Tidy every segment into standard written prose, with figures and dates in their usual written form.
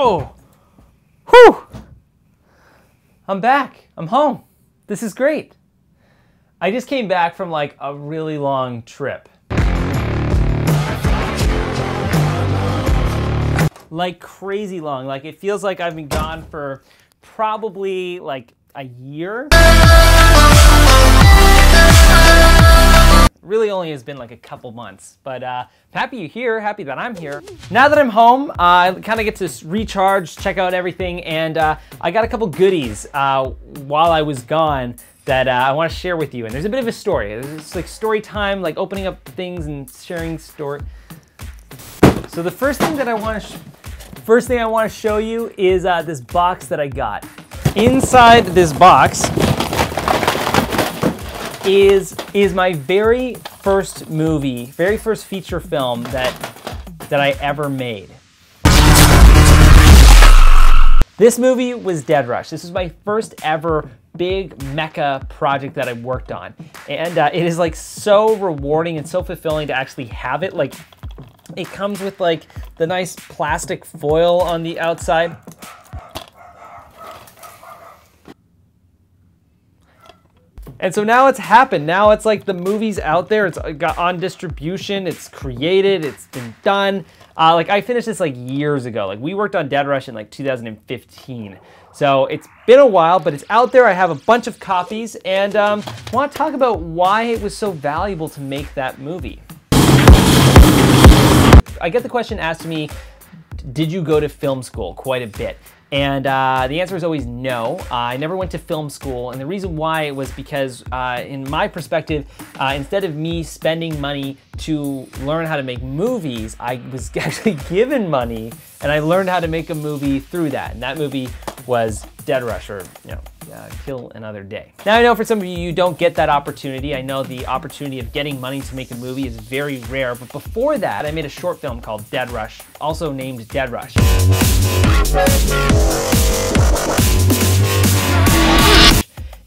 Oh, whew. I'm back. I'm home. This is great. I just came back from like a really long trip. Like crazy long. Like it feels like I've been gone for probably like a year. Really only has been like a couple months, but happy you're here, happy that I'm here. Now that I'm home, I kind of get to recharge, check out everything, and I got a couple goodies while I was gone that I want to share with you. And there's a bit of a story. It's like story time, like opening up things and sharing story. So the first thing I want to show you is this box that I got. Inside this box is my very first movie, very first feature film that I ever made. This movie was Dead Rush. This is my first ever big mecha project that I worked on. And it is like so rewarding and so fulfilling to actually have it. Like it comes with like the nice plastic foil on the outside. And so now it's happened. Now it's like the movie's out there. It's got on distribution. It's created. It's been done. Like I finished this like years ago. Like we worked on Dead Rush in like 2015. So it's been a while, but it's out there. I have a bunch of copies, and I want to talk about why it was so valuable to make that movie. I get the question asked to me, did you go to film school? Quite a bit. And the answer is always no. I never went to film school, and the reason why was because, in my perspective, instead of me spending money to learn how to make movies, I was actually given money, and I learned how to make a movie through that. And that movie was Dead Rush, or Kill Another Day. Now I know for some of you don't get that opportunity. I know the opportunity of getting money to make a movie is very rare, but before that I made a short film called Dead Rush, also named Dead Rush.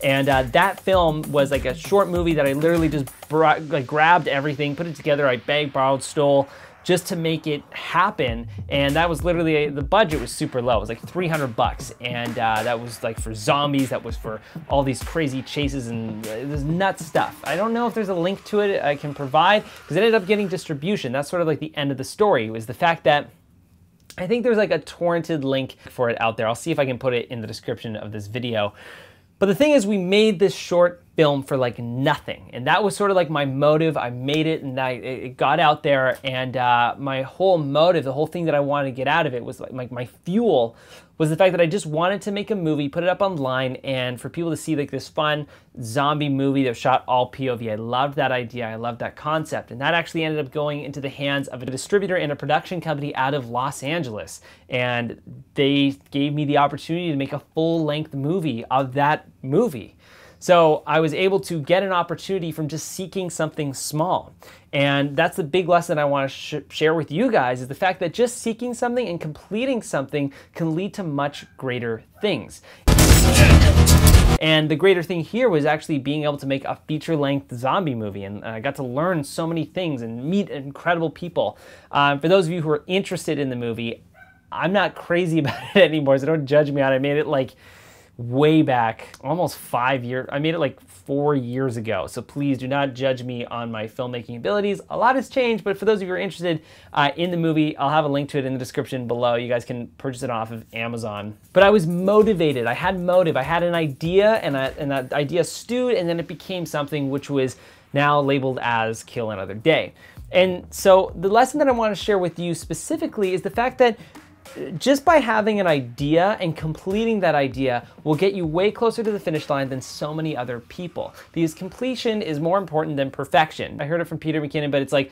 And that film was like a short movie that I literally just grabbed everything, put it together, I begged, borrowed, stole, just to make it happen. And that was literally, the budget was super low. It was like $300. And that was like for zombies, that was for all these crazy chases, and it was nuts stuff. I don't know if there's a link to it I can provide, because it ended up getting distribution. That's sort of like the end of the story, was the fact that I think there's like a torrented link for it out there. I'll see if I can put it in the description of this video. But the thing is, we made this short film for like nothing, and that was sort of like my motive. I made it, and it got out there, and my whole motive, the whole thing that I wanted to get out of it was like my fuel was the fact that I just wanted to make a movie, put it up online, and for people to see like this fun zombie movie that was shot all POV. I loved that idea. I loved that concept, and that actually ended up going into the hands of a distributor and a production company out of Los Angeles, and they gave me the opportunity to make a full-length movie of that movie. So I was able to get an opportunity from just seeking something small. And that's the big lesson I want to share with you guys, is the fact that just seeking something and completing something can lead to much greater things. And the greater thing here was actually being able to make a feature-length zombie movie, and I got to learn so many things and meet incredible people. For those of you who are interested in the movie, I'm not crazy about it anymore, so don't judge me on it. I made it like way back, almost 5 years. I made it like 4 years ago, so please do not judge me on my filmmaking abilities. A lot has changed, but for those of you who are interested in the movie, I'll have a link to it in the description below. You guys can purchase it off of Amazon. But I was motivated. I had motive. I had an idea, and that idea stewed, and then it became something which was now labeled as Kill Another Day. And so the lesson that I want to share with you specifically is the fact that just by having an idea and completing that idea will get you way closer to the finish line than so many other people, because completion is more important than perfection. I heard it from Peter McKinnon, but it's like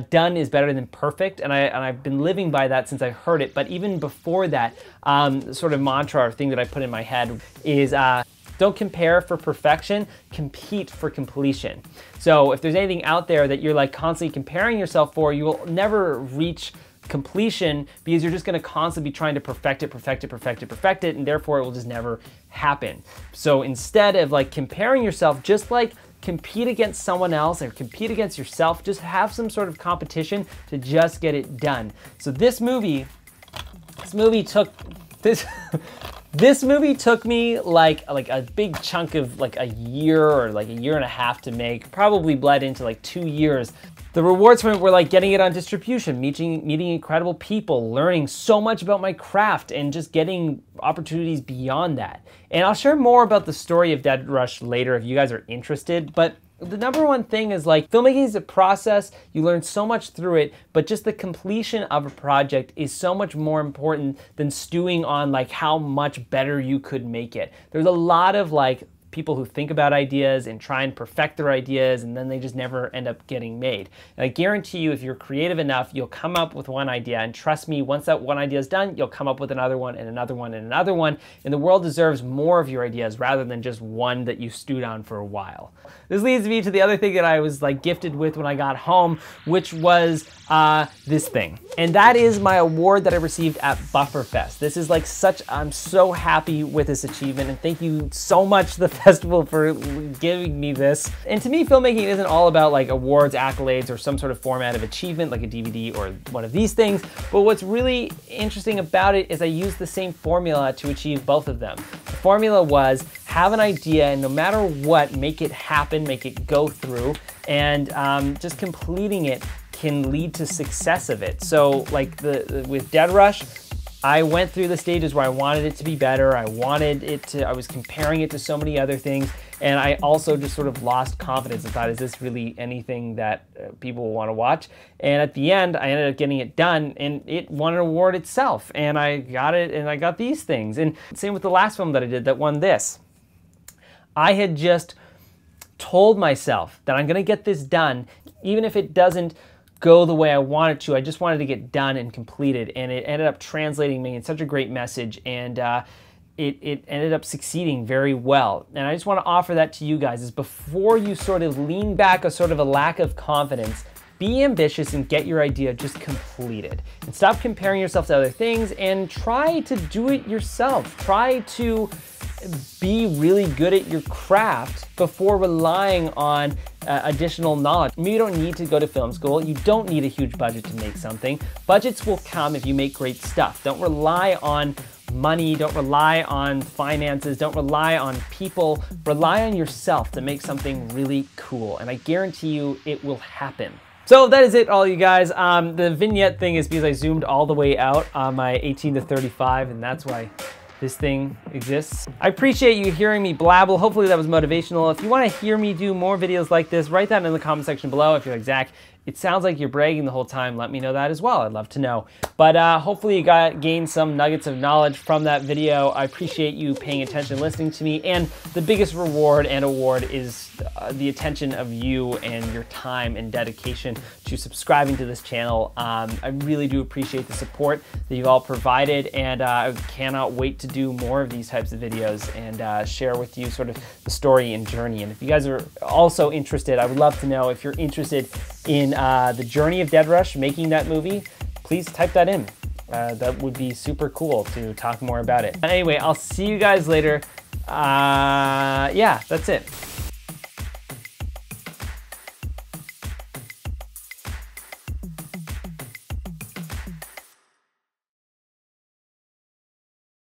done is better than perfect, and I've been living by that since I heard it. But even before that, sort of mantra or thing that I put in my head is don't compare for perfection, compete for completion. So if there's anything out there that you're like constantly comparing yourself for, you will never reach completion, because you're just going to constantly be trying to perfect it, and therefore it will just never happen. So instead of like comparing yourself, just like compete against someone else or compete against yourself, just have some sort of competition to just get it done. So this movie This movie took this movie took me like a big chunk of like a year or like a year and a half to make. Probably bled into like 2 years. The rewards from it were like getting it on distribution, meeting incredible people, learning so much about my craft, and just getting opportunities beyond that. And I'll share more about the story of Dead Rush later if you guys are interested, but the number one thing is like filmmaking is a process. You learn so much through it, but just the completion of a project is so much more important than stewing on like how much better you could make it. There's a lot of like people who think about ideas and try and perfect their ideas, and then they just never end up getting made. And I guarantee you, if you're creative enough, you'll come up with one idea, and trust me, once that one idea is done, you'll come up with another one and another one and another one, and the world deserves more of your ideas rather than just one that you stewed on for a while. This leads me to the other thing that I was like gifted with when I got home, which was this thing. And that is my award that I received at Bufferfest. This is like I'm so happy with this achievement, and thank you so much to the festival for giving me this. And to me, filmmaking isn't all about like awards, accolades, or some sort of format of achievement like a DVD or one of these things. But what's really interesting about it is I used the same formula to achieve both of them. The formula was have an idea, and no matter what, make it happen, make it go through, and just completing it can lead to success of it. So like with Dead Rush, I went through the stages where I wanted it to be better. I was comparing it to so many other things, and I also just sort of lost confidence and thought, is this really anything that people want to watch? And at the end, I ended up getting it done, and it won an award itself, and I got it, and I got these things. And same with the last film that I did that won this. I had just told myself that I'm gonna get this done, even if it doesn't go the way I wanted to. I just wanted to get done and completed, and it ended up translating me in such a great message, and it ended up succeeding very well. And I just want to offer that to you guys, is before you sort of lean back a sort of a lack of confidence, be ambitious and get your idea just completed. And stop comparing yourself to other things and try to do it yourself. Try to be really good at your craft before relying on additional knowledge. You don't need to go to film school. You don't need a huge budget to make something. Budgets will come if you make great stuff. Don't rely on money, don't rely on finances, don't rely on people. Rely on yourself to make something really cool, and I guarantee you it will happen. So that is it, all you guys. The vignette thing is because I zoomed all the way out on my 18 to 35, and that's why this thing exists. I appreciate you hearing me blabble. Hopefully that was motivational. If you want to hear me do more videos like this, write that in the comment section below. If you're like, Zach, it sounds like you're bragging the whole time, let me know that as well. I'd love to know. But hopefully you gained some nuggets of knowledge from that video. I appreciate you paying attention and listening to me. And the biggest reward and award is the attention of you and your time and dedication to subscribing to this channel. I really do appreciate the support that you've all provided, and I cannot wait to do more of these types of videos and share with you sort of the story and journey. And if you guys are also interested, I would love to know if you're interested in the journey of Dead Rush, making that movie, please type that in. That would be super cool to talk more about it. Anyway, I'll see you guys later. Yeah, that's it.